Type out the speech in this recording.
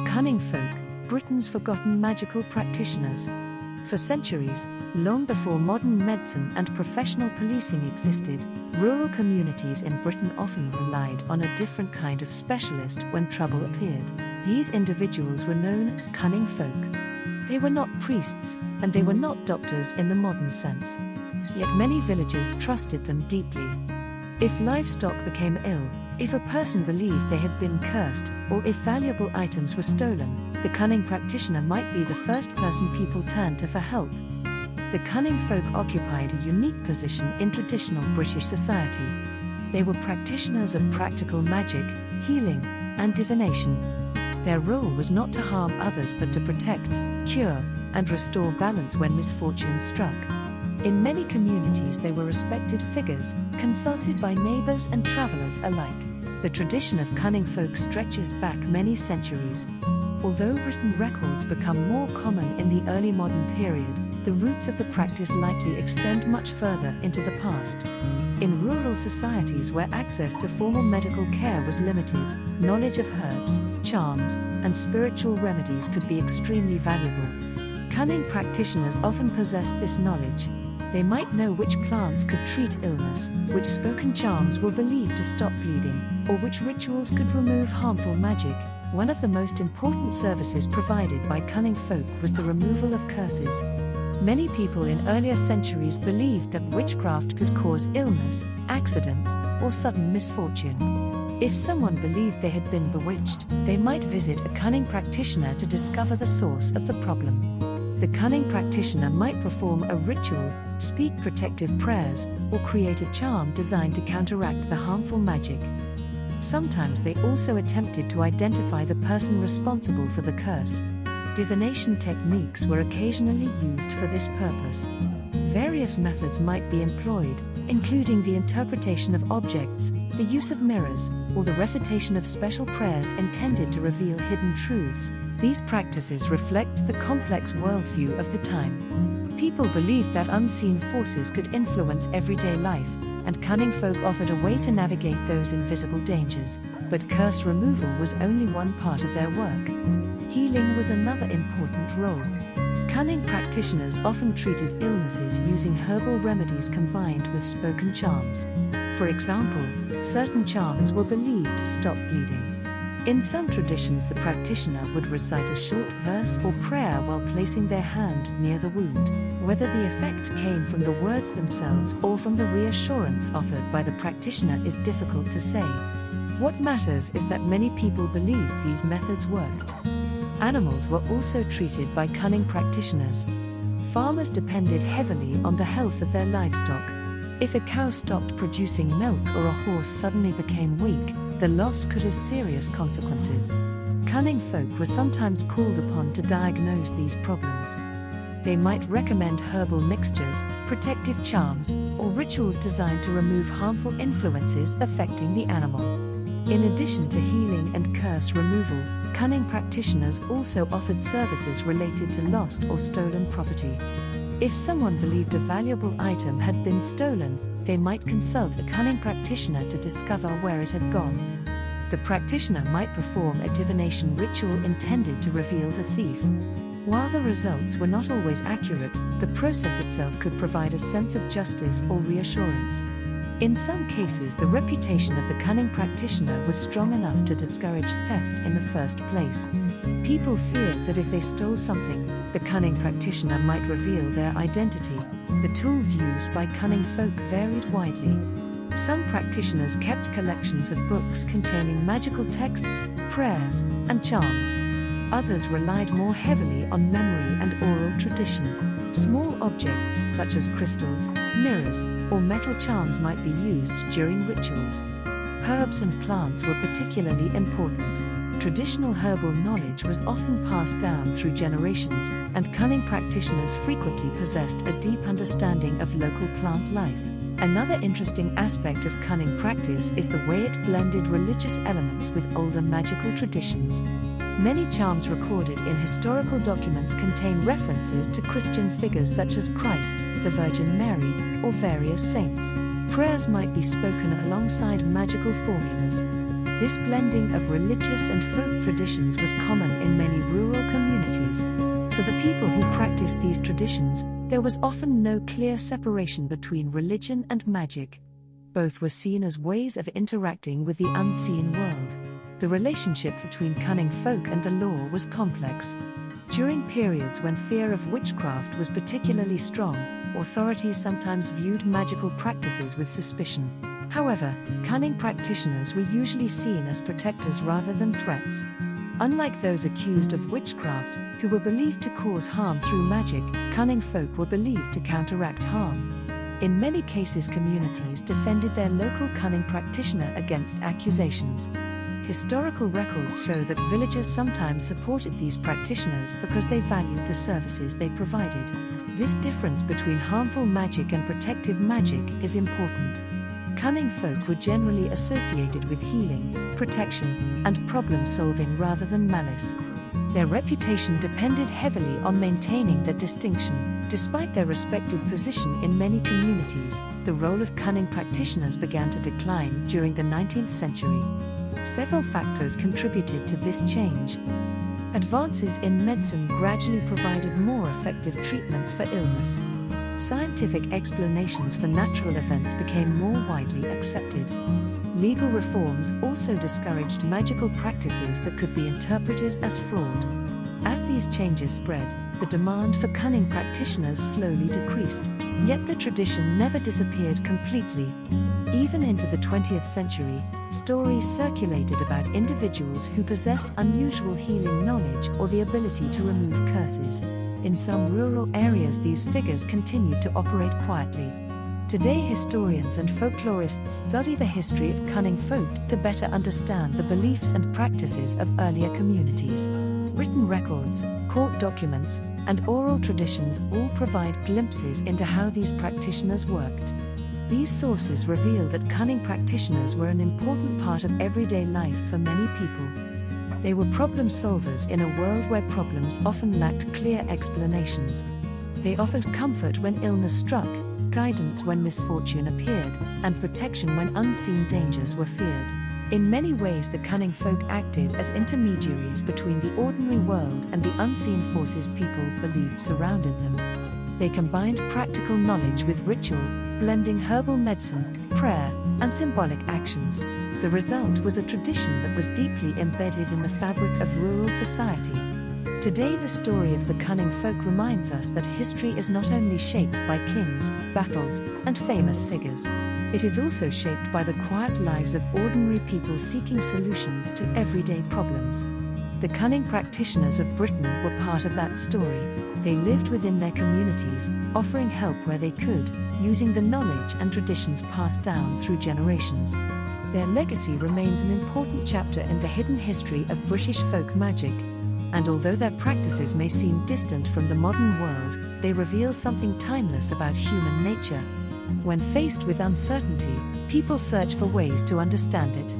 cunning folk, Britain's forgotten magical practitioners. For centuries, long before modern medicine and professional policing existed, rural communities in Britain often relied on a different kind of specialist when trouble appeared. These individuals were known as cunning folk. They were not priests, and they were not doctors in the modern sense. Yet many villagers trusted them deeply. If livestock became ill, if a person believed they had been cursed, or if valuable items were stolen, the cunning practitioner might be the first person people turned to for help. The cunning folk occupied a unique position in traditional British society. They were practitioners of practical magic, healing, and divination. Their role was not to harm others but to protect, cure, and restore balance when misfortune struck. In many communities they were respected figures, consulted by neighbors and travelers alike. The tradition of cunning folk stretches back many centuries. Although written records become more common in the early modern period, the roots of the practice likely extend much further into the past. In rural societies where access to formal medical care was limited, knowledge of herbs, charms, and spiritual remedies could be extremely valuable. Cunning practitioners often possessed this knowledge. They might know which plants could treat illness, which spoken charms were believed to stop bleeding, or which rituals could remove harmful magic. One of the most important services provided by cunning folk was the removal of curses. Many people in earlier centuries believed that witchcraft could cause illness, accidents, or sudden misfortune. If someone believed they had been bewitched, they might visit a cunning practitioner to discover the source of the problem. The cunning practitioner might perform a ritual, speak protective prayers, or create a charm designed to counteract the harmful magic. Sometimes they also attempted to identify the person responsible for the curse. Divination techniques were occasionally used for this purpose. Various methods might be employed, including the interpretation of objects, the use of mirrors, or the recitation of special prayers intended to reveal hidden truths. These practices reflect the complex worldview of the time. People believed that unseen forces could influence everyday life, and cunning folk offered a way to navigate those invisible dangers. But curse removal was only one part of their work. Healing was another important role. Cunning practitioners often treated illnesses using herbal remedies combined with spoken charms. For example, certain charms were believed to stop bleeding. In some traditions, the practitioner would recite a short verse or prayer while placing their hand near the wound. Whether the effect came from the words themselves or from the reassurance offered by the practitioner is difficult to say. What matters is that many people believed these methods worked. Animals were also treated by cunning practitioners. Farmers depended heavily on the health of their livestock. If a cow stopped producing milk or a horse suddenly became weak, the loss could have serious consequences. Cunning folk were sometimes called upon to diagnose these problems. They might recommend herbal mixtures, protective charms, or rituals designed to remove harmful influences affecting the animal. In addition to healing and curse removal, cunning practitioners also offered services related to lost or stolen property. If someone believed a valuable item had been stolen, they might consult a cunning practitioner to discover where it had gone. The practitioner might perform a divination ritual intended to reveal the thief. While the results were not always accurate, the process itself could provide a sense of justice or reassurance. In some cases, the reputation of the cunning practitioner was strong enough to discourage theft in the first place. People feared that if they stole something, the cunning practitioner might reveal their identity. The tools used by cunning folk varied widely. Some practitioners kept collections of books containing magical texts, prayers, and charms. Others relied more heavily on memory and oral tradition. Small objects such as crystals, mirrors, or metal charms might be used during rituals. Herbs and plants were particularly important. Traditional herbal knowledge was often passed down through generations, and cunning practitioners frequently possessed a deep understanding of local plant life. Another interesting aspect of cunning practice is the way it blended religious elements with older magical traditions. Many charms recorded in historical documents contain references to Christian figures such as Christ, the Virgin Mary, or various saints. Prayers might be spoken alongside magical formulas. This blending of religious and folk traditions was common in many rural communities. For the people who practiced these traditions, there was often no clear separation between religion and magic. Both were seen as ways of interacting with the unseen world. The relationship between cunning folk and the law was complex. During periods when fear of witchcraft was particularly strong, authorities sometimes viewed magical practices with suspicion. However, cunning practitioners were usually seen as protectors rather than threats. Unlike those accused of witchcraft, who were believed to cause harm through magic, cunning folk were believed to counteract harm. In many cases, communities defended their local cunning practitioner against accusations. Historical records show that villagers sometimes supported these practitioners because they valued the services they provided. This difference between harmful magic and protective magic is important. Cunning folk were generally associated with healing, protection, and problem-solving rather than malice. Their reputation depended heavily on maintaining that distinction. Despite their respected position in many communities, the role of cunning practitioners began to decline during the 19th century. Several factors contributed to this change. Advances in medicine gradually provided more effective treatments for illness. Scientific explanations for natural events became more widely accepted. Legal reforms also discouraged magical practices that could be interpreted as fraud. As these changes spread, the demand for cunning practitioners slowly decreased, yet the tradition never disappeared completely. Even into the 20th century, stories circulated about individuals who possessed unusual healing knowledge or the ability to remove curses. In some rural areas, these figures continued to operate quietly. Today, historians and folklorists study the history of cunning folk to better understand the beliefs and practices of earlier communities. Written records, court documents, and oral traditions all provide glimpses into how these practitioners worked. These sources reveal that cunning practitioners were an important part of everyday life for many people. They were problem solvers in a world where problems often lacked clear explanations. They offered comfort when illness struck, guidance when misfortune appeared, and protection when unseen dangers were feared. In many ways, the cunning folk acted as intermediaries between the ordinary world and the unseen forces people believed surrounded them. They combined practical knowledge with ritual, blending herbal medicine, prayer, and symbolic actions. The result was a tradition that was deeply embedded in the fabric of rural society. Today, the story of the cunning folk reminds us that history is not only shaped by kings, battles, and famous figures. It is also shaped by the quiet lives of ordinary people seeking solutions to everyday problems. The cunning practitioners of Britain were part of that story. They lived within their communities, offering help where they could, using the knowledge and traditions passed down through generations. Their legacy remains an important chapter in the hidden history of British folk magic. And although their practices may seem distant from the modern world, they reveal something timeless about human nature. When faced with uncertainty, people search for ways to understand it.